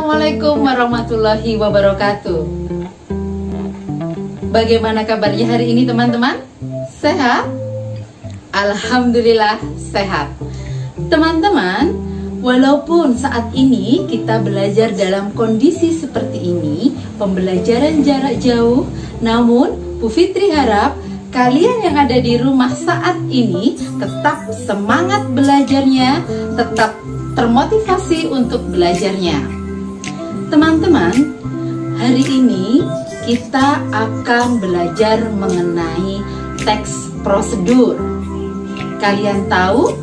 Assalamualaikum warahmatullahi wabarakatuh. Bagaimana kabarnya hari ini teman-teman? Sehat? Alhamdulillah sehat. Teman-teman, walaupun saat ini kita belajar dalam kondisi seperti ini, pembelajaran jarak jauh, namun Bu Fitri harap kalian yang ada di rumah saat ini tetap semangat belajarnya, tetap termotivasi untuk belajarnya. Teman-teman, hari ini kita akan belajar mengenai teks prosedur. Kalian tahu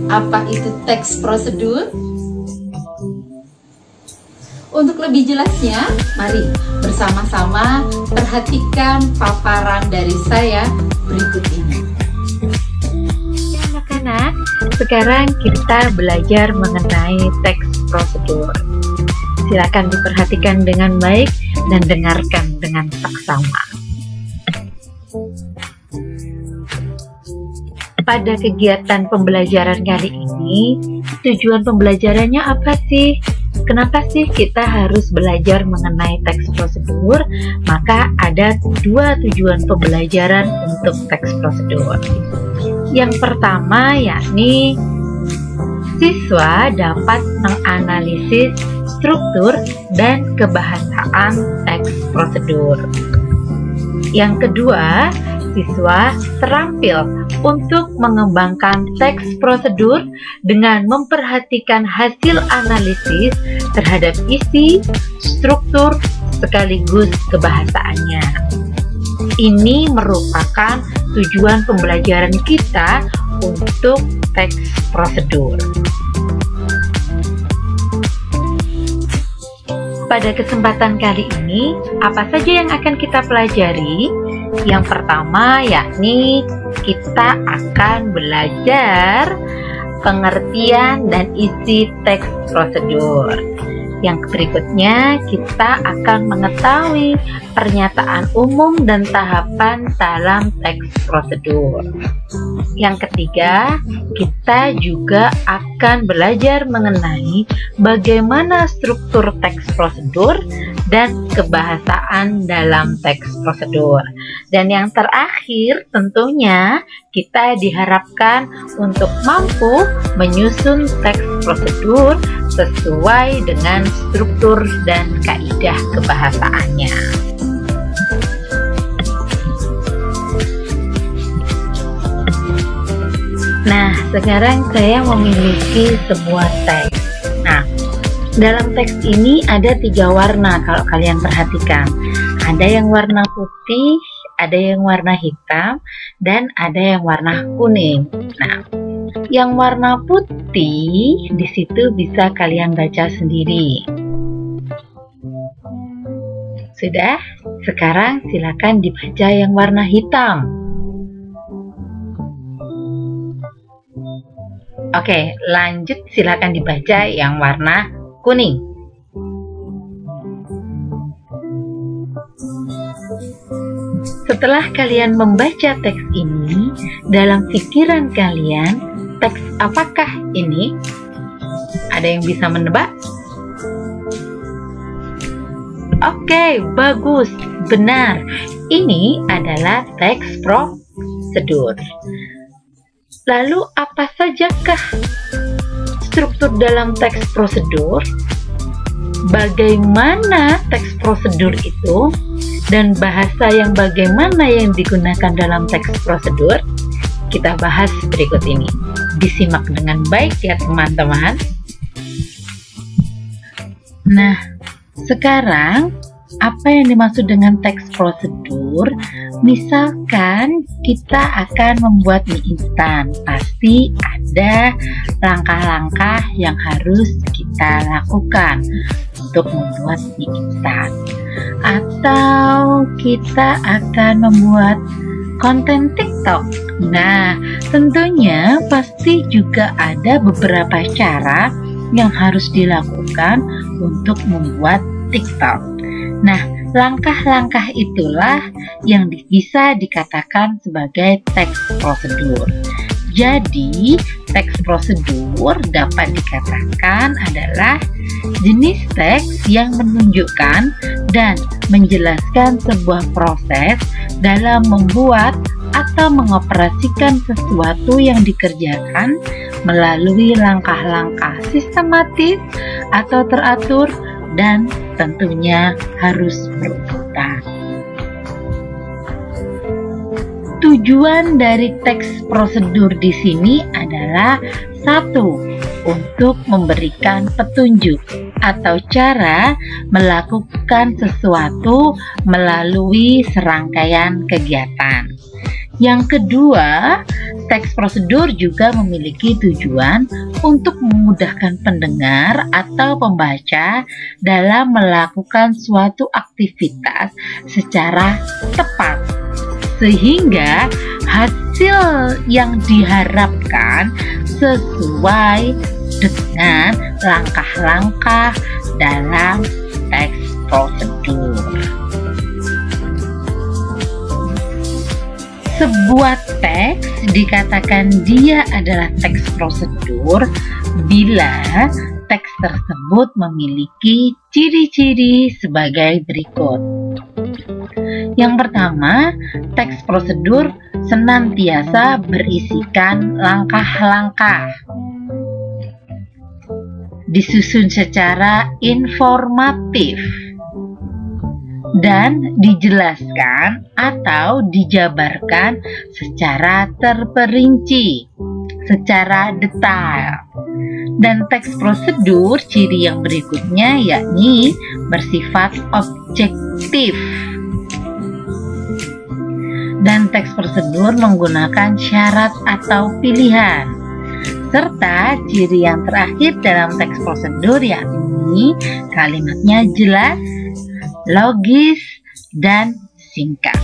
apa itu teks prosedur? Untuk lebih jelasnya, mari bersama-sama perhatikan paparan dari saya berikut ini. Anak-anak, sekarang kita belajar mengenai teks prosedur. Silakan diperhatikan dengan baik dan dengarkan dengan saksama. Pada kegiatan pembelajaran kali ini, tujuan pembelajarannya apa sih? Kenapa sih kita harus belajar mengenai teks prosedur? Maka ada dua tujuan pembelajaran untuk teks prosedur. Yang pertama yakni siswa dapat menganalisis struktur dan kebahasaan teks prosedur. Yang kedua, siswa terampil untuk mengembangkan teks prosedur dengan memperhatikan hasil analisis terhadap isi, struktur, sekaligus kebahasaannya. Ini merupakan tujuan pembelajaran kita untuk teks prosedur. Pada kesempatan kali ini, apa saja yang akan kita pelajari? Yang pertama yakni kita akan belajar pengertian dan isi teks prosedur. Yang berikutnya kita akan mengetahui pernyataan umum dan tahapan dalam teks prosedur. Yang ketiga, kita juga akan belajar mengenai bagaimana struktur teks prosedur dan kebahasaan dalam teks prosedur. Dan yang terakhir tentunya kita diharapkan untuk mampu menyusun teks prosedur sesuai dengan struktur dan kaidah kebahasaannya. Nah, sekarang saya memiliki sebuah teks. Nah, dalam teks ini ada 3 warna kalau kalian perhatikan. Ada yang warna putih, ada yang warna hitam, dan ada yang warna kuning. Nah, yang warna putih di situ bisa kalian baca sendiri. Sudah? Sekarang silakan dibaca yang warna hitam. Oke, lanjut silakan dibaca yang warna kuning. Setelah kalian membaca teks ini, dalam pikiran kalian, teks apakah ini? Ada yang bisa menebak? Oke, bagus, benar. Ini adalah teks prosedur. Lalu apa sajakah struktur dalam teks prosedur? Bagaimana teks prosedur itu? Dan bahasa yang bagaimana yang digunakan dalam teks prosedur? Kita bahas berikut ini. Disimak dengan baik ya teman-teman. Nah, sekarang apa yang dimaksud dengan teks prosedur? Misalkan kita akan membuat mie instan, pasti ada langkah-langkah yang harus kita lakukan untuk membuat mie instan. Atau kita akan membuat konten TikTok. Nah, tentunya pasti juga ada beberapa cara yang harus dilakukan untuk membuat TikTok. Nah, langkah-langkah itulah yang bisa dikatakan sebagai teks prosedur. Jadi, teks prosedur dapat dikatakan adalah jenis teks yang menunjukkan dan menjelaskan sebuah proses dalam membuat atau mengoperasikan sesuatu yang dikerjakan melalui langkah-langkah sistematis atau teratur dan tentunya harus berurutan. Tujuan dari teks prosedur di sini adalah satu, untuk memberikan petunjuk atau cara melakukan sesuatu melalui serangkaian kegiatan. Yang kedua, teks prosedur juga memiliki tujuan untuk memudahkan pendengar atau pembaca dalam melakukan suatu aktivitas secara tepat, sehingga hasil yang diharapkan sesuai dengan langkah-langkah dalam teks prosedur. Sebuah teks dikatakan dia adalah teks prosedur bila teks tersebut memiliki ciri-ciri sebagai berikut. Yang pertama, teks prosedur senantiasa berisikan langkah-langkah, disusun secara informatif, dan dijelaskan atau dijabarkan secara terperinci, secara detail. Dan teks prosedur ciri yang berikutnya yakni bersifat objektif. Dan teks prosedur menggunakan syarat atau pilihan. Serta ciri yang terakhir dalam teks prosedur yakni kalimatnya jelas, logis, dan singkat.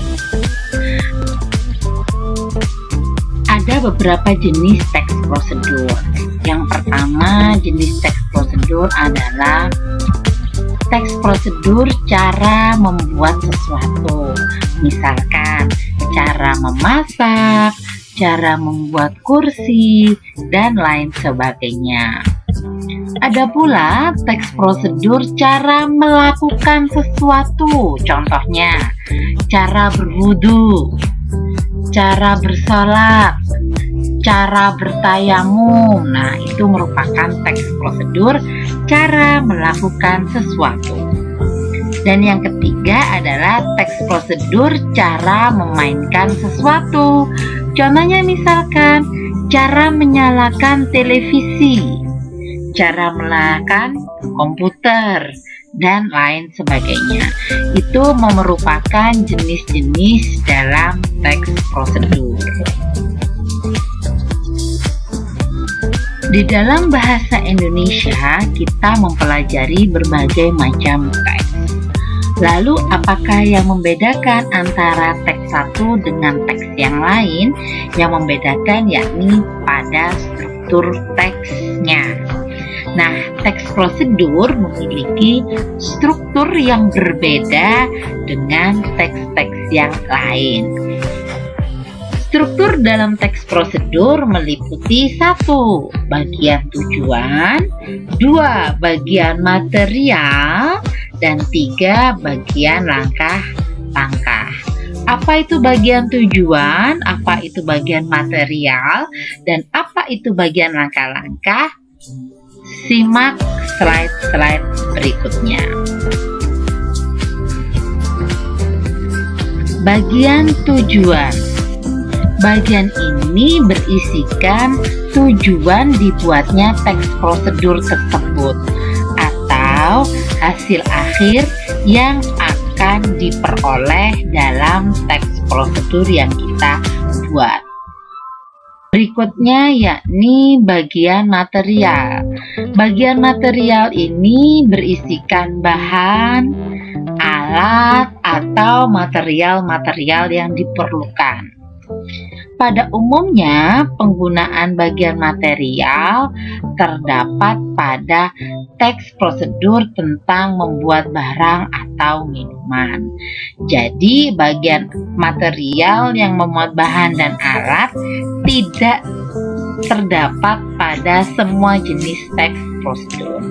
Ada beberapa jenis teks prosedur. Yang pertama, jenis teks prosedur adalah teks prosedur cara membuat sesuatu. Misalkan, cara memasak, cara membuat kursi, dan lain sebagainya. Ada pula teks prosedur cara melakukan sesuatu, contohnya cara berwudu, cara bersalat, cara bertayamum. Nah, itu merupakan teks prosedur cara melakukan sesuatu. Dan yang ketiga adalah teks prosedur cara memainkan sesuatu. Contohnya misalkan cara menyalakan televisi, cara menyalakan komputer, dan lain sebagainya. Itu merupakan jenis-jenis dalam teks prosedur. Di dalam bahasa Indonesia, kita mempelajari berbagai macam teks. Lalu, apakah yang membedakan antara teks satu dengan teks yang lain? Yang membedakan yakni pada struktur teksnya. Nah, teks prosedur memiliki struktur yang berbeda dengan teks-teks yang lain. Struktur dalam teks prosedur meliputi 1. Bagian tujuan, 2. Bagian material, dan 3. Bagian langkah-langkah. Apa itu bagian tujuan, apa itu bagian material, dan apa itu bagian langkah-langkah? Simak slide-slide berikutnya. Bagian tujuan. Bagian ini berisikan tujuan dibuatnya teks prosedur tersebut atau hasil akhir yang akan diperoleh dalam teks prosedur yang kita buat. Berikutnya yakni bagian material. Bagian material ini berisikan bahan, alat, atau material-material yang diperlukan. Pada umumnya, penggunaan bagian material terdapat pada teks prosedur tentang membuat barang atau minuman. Jadi, bagian material yang memuat bahan dan alat tidak terdapat pada semua jenis teks prosedur,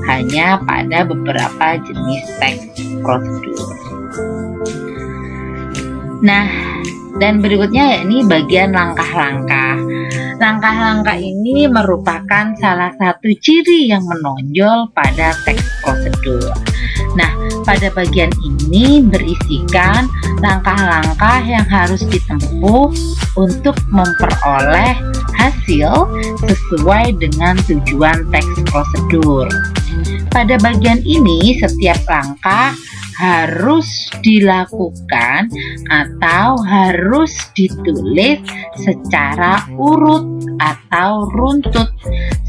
hanya pada beberapa jenis teks prosedur. Nah, dan berikutnya yakni bagian langkah-langkah. Langkah-langkah ini merupakan salah satu ciri yang menonjol pada teks prosedur. Nah, pada bagian ini berisikan langkah-langkah yang harus ditempuh untuk memperoleh hasil sesuai dengan tujuan teks prosedur. Pada bagian ini, setiap langkah harus dilakukan atau harus ditulis secara urut atau runtut,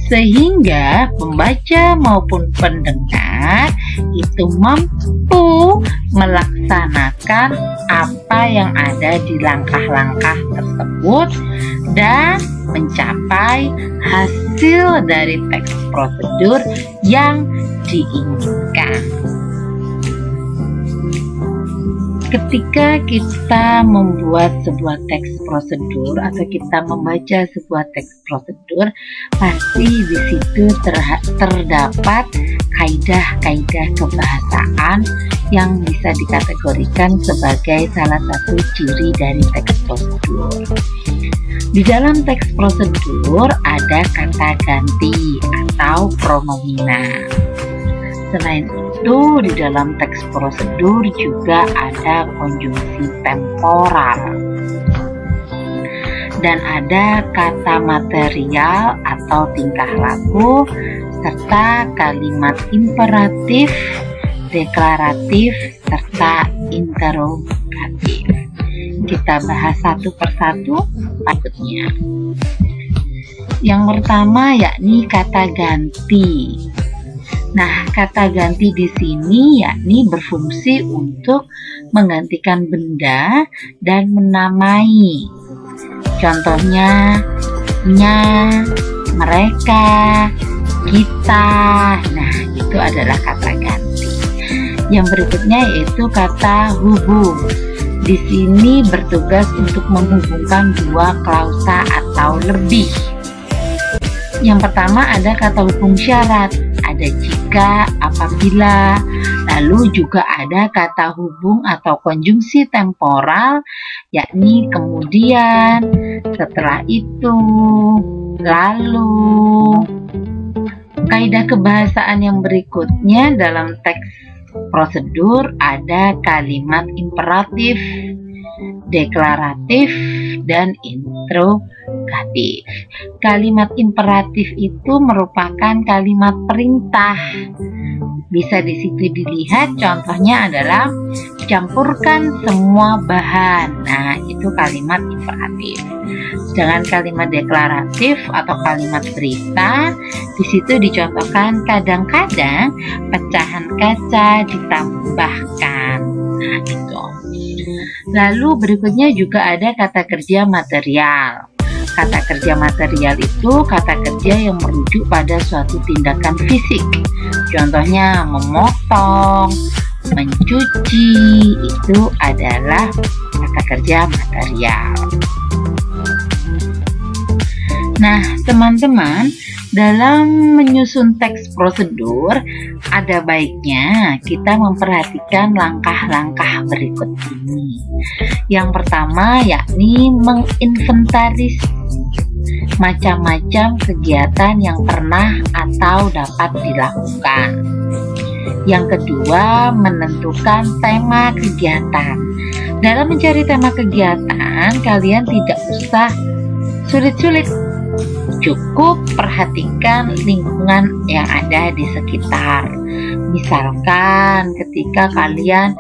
sehingga pembaca maupun pendengar itu mampu melaksanakan apa yang ada di langkah-langkah tersebut dan mencapai hasil dari teks prosedur yang diinginkan. Ketika kita membuat sebuah teks prosedur atau kita membaca sebuah teks prosedur, pasti di situ terdapat kaidah-kaidah kebahasaan yang bisa dikategorikan sebagai salah satu ciri dari teks prosedur. Di dalam teks prosedur ada kata ganti atau pronomina. Selain itu, di dalam teks prosedur juga ada konjungsi temporal dan ada kata material atau tingkah laku serta kalimat imperatif, deklaratif, serta interrogatif. Kita bahas satu persatu berikutnya. Yang pertama yakni kata ganti. Nah, kata ganti di sini yakni berfungsi untuk menggantikan benda dan menamai. Contohnya, nya, mereka, kita. Nah, itu adalah kata ganti. Yang berikutnya yaitu kata hubung. Di sini bertugas untuk menghubungkan dua klausa atau lebih. Yang pertama ada kata hubung syarat, ada jika, apabila. Lalu juga ada kata hubung atau konjungsi temporal, yakni kemudian, setelah itu, lalu. Kaidah kebahasaan yang berikutnya dalam teks prosedur ada kalimat imperatif, deklaratif, dan interrogatif. Kalimat imperatif itu merupakan kalimat perintah. Bisa di situ dilihat contohnya adalah campurkan semua bahan. Nah, itu kalimat imperatif. Sedangkan kalimat deklaratif atau kalimat berita di situ dicontohkan kadang-kadang pecahan kaca ditambahkan. Nah, itu. Lalu berikutnya juga ada kata kerja material. Kata kerja material itu kata kerja yang merujuk pada suatu tindakan fisik. Contohnya memotong, mencuci, itu adalah kata kerja material. Nah, teman-teman, dalam menyusun teks prosedur, ada baiknya kita memperhatikan langkah-langkah berikut ini. Yang pertama yakni menginventaris macam-macam kegiatan yang pernah atau dapat dilakukan. Yang kedua, menentukan tema kegiatan. Dalam mencari tema kegiatan, kalian tidak usah sulit-sulit. Cukup perhatikan lingkungan yang ada di sekitar. Misalkan ketika kalian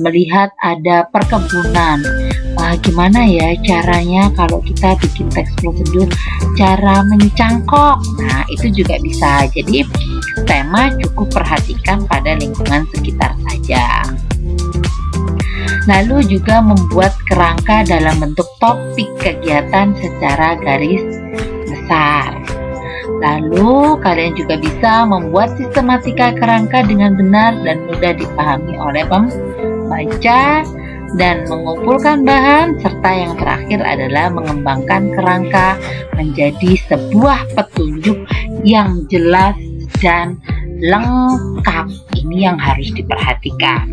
melihat ada perkebunan, gimana ya caranya kalau kita bikin teks prosedur cara mencangkok. Nah, itu juga bisa. Jadi tema cukup perhatikan pada lingkungan sekitar saja. Lalu juga membuat kerangka dalam bentuk topik kegiatan secara garis besar. Lalu kalian juga bisa membuat sistematika kerangka dengan benar dan mudah dipahami oleh pembaca. dan mengumpulkan bahan, serta yang terakhir adalah mengembangkan kerangka menjadi sebuah petunjuk yang jelas dan lengkap. Ini yang harus diperhatikan.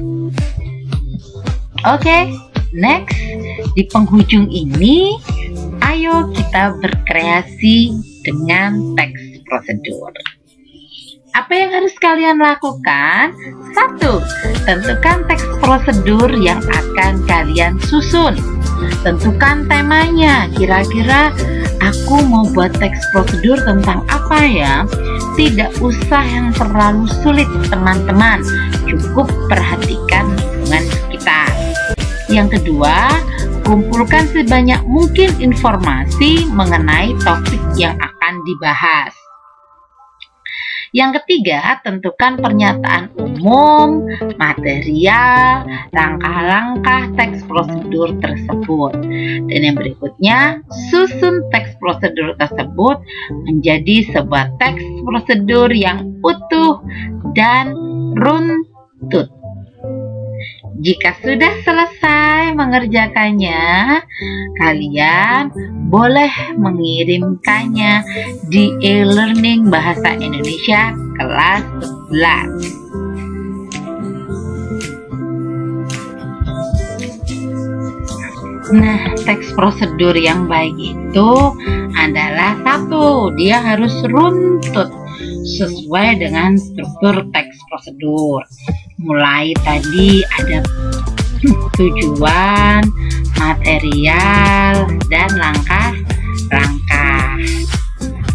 Oke, next, di penghujung ini ayo kita berkreasi dengan teks prosedur. Apa yang harus kalian lakukan? 1. Tentukan teks prosedur yang akan kalian susun. Tentukan temanya. Kira-kira aku mau buat teks prosedur tentang apa ya? Tidak usah yang terlalu sulit, teman-teman. Cukup perhatikan lingkungan sekitar. Yang kedua, kumpulkan sebanyak mungkin informasi mengenai topik yang akan dibahas. Yang ketiga, tentukan pernyataan umum, material, langkah-langkah teks prosedur tersebut. Dan yang berikutnya, susun teks prosedur tersebut menjadi sebuah teks prosedur yang utuh dan runtut. Jika sudah selesai mengerjakannya, kalian boleh mengirimkannya di e-learning Bahasa Indonesia kelas 11. Nah, teks prosedur yang baik itu adalah 1, dia harus runtut sesuai dengan struktur teks prosedur. Mulai tadi ada tujuan, material, dan langkah-langkah.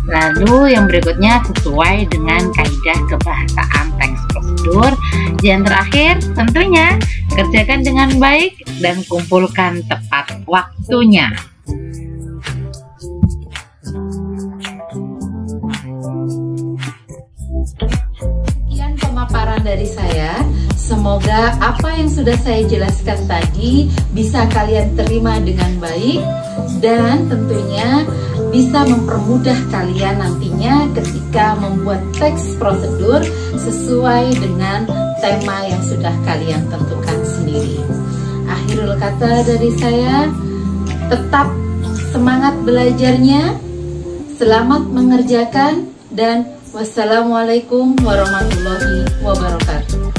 Lalu yang berikutnya sesuai dengan kaidah kebahasaan teks prosedur. Dan terakhir tentunya kerjakan dengan baik dan kumpulkan tepat waktunya. Sekian pemaparan dari saya. Semoga apa yang sudah saya jelaskan tadi bisa kalian terima dengan baik dan tentunya bisa mempermudah kalian nantinya ketika membuat teks prosedur sesuai dengan tema yang sudah kalian tentukan sendiri. Akhirul kata dari saya, tetap semangat belajarnya, selamat mengerjakan, dan wassalamualaikum warahmatullahi wabarakatuh.